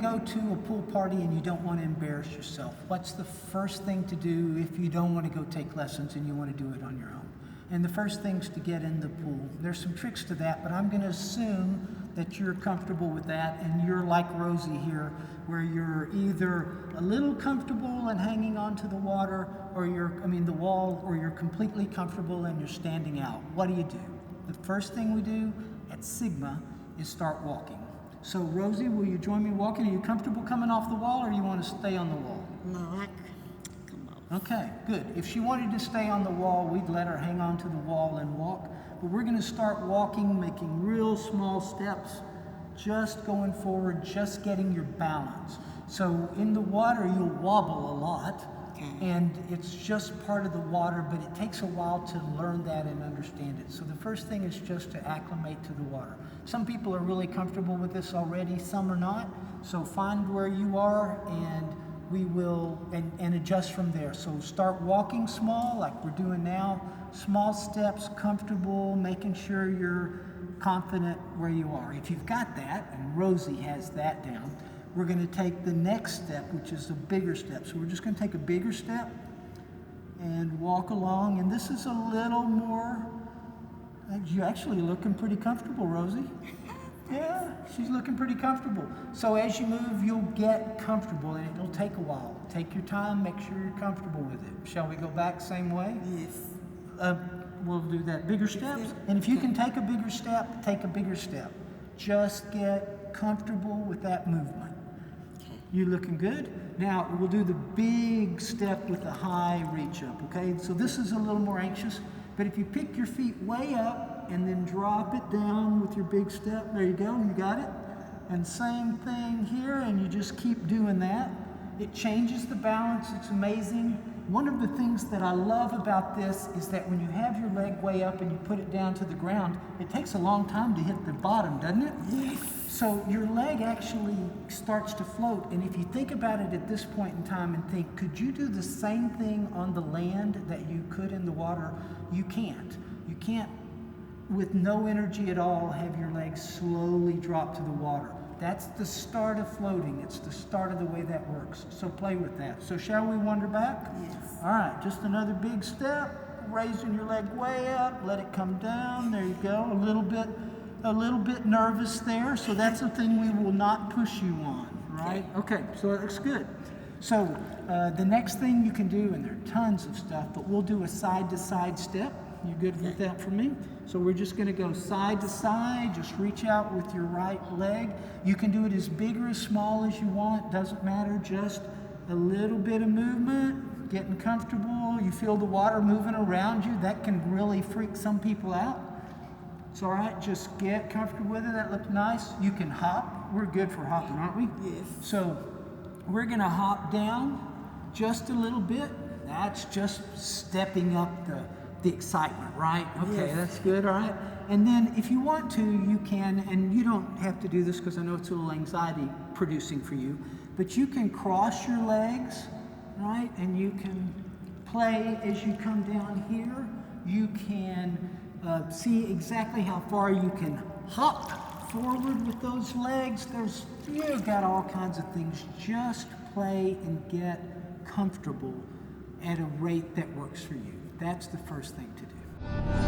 go to a pool party and you don't want to embarrass yourself, what's the first thing to do if you don't want to go take lessons and you want to do it on your own? And the first thing's to get in the pool. There's some tricks to that, but I'm going to assume that you're comfortable with that, and you're like Rosie here, where you're either a little comfortable and hanging onto the water, or the wall, or you're completely comfortable and you're standing out. What do? The first thing we do at Sigma is start walking. So Rosie, will you join me walking? Are you comfortable coming off the wall, or you want to stay on the wall? No, I come off. Okay, good. If she wanted to stay on the wall, we'd let her hang on to the wall and walk. But we're going to start walking, making real small steps, just going forward, just getting your balance. So in the water, you'll wobble a lot, and it's just part of the water, but it takes a while to learn that and understand it. So the first thing is just to acclimate to the water. Some people are really comfortable with this already, some are not. So find where you are, and we will, and adjust from there. So start walking small, like we're doing now, small steps, comfortable, making sure you're confident where you are. If you've got that, and Rosie has that down, we're going to take the next step, which is a bigger step. So we're just going to take a bigger step and walk along. And this is a little more, you're actually looking pretty comfortable, Rosie. Yeah, she's looking pretty comfortable. So as you move, you'll get comfortable, and it'll take a while. Take your time, make sure you're comfortable with it. Shall we go back same way? Yes. We'll do that. Bigger steps. And if you can take a bigger step, take a bigger step. Just get comfortable with that movement. You looking good? Now we'll do the big step with the high reach up, okay? So this is a little more anxious, but if you pick your feet way up and then drop it down with your big step, there you go, you got it. And same thing here, and you just keep doing that. It changes the balance, it's amazing. One of the things that I love about this is that when you have your leg way up and you put it down to the ground, it takes a long time to hit the bottom, doesn't it? Yes. So your leg actually starts to float, and if you think about it at this point in time and think, could you do the same thing on the land that you could in the water? You can't. You can't, with no energy at all, have your legs slowly drop to the water. That's the start of floating. It's the start of the way that works. So play with that. So shall we wander back? Yes. All right, just another big step, raising your leg way up, let it come down. There you go. A little bit nervous there, so that's a thing we will not push you on, right? Okay, so that looks good. So the next thing you can do, and there are tons of stuff, but we'll do a side-to-side step. You good with that for me? So we're just going to go side to side, just reach out with your right leg. You can do it as big or as small as you want, doesn't matter, just a little bit of movement, getting comfortable. You feel the water moving around you, that can really freak some people out. It's all right, just get comfortable with it. That looks nice. You can hop. We're good for hopping, aren't we? Yes. So we're going to hop down just a little bit. That's just stepping up the excitement, right? Okay, yes. That's good, all right? And then if you want to, you can, and you don't have to do this because I know it's a little anxiety producing for you, but you can cross your legs, right? And you can play as you come down here. You can see exactly how far you can hop forward with those legs. You've got all kinds of things. Just play and get comfortable at a rate that works for you. That's the first thing to do.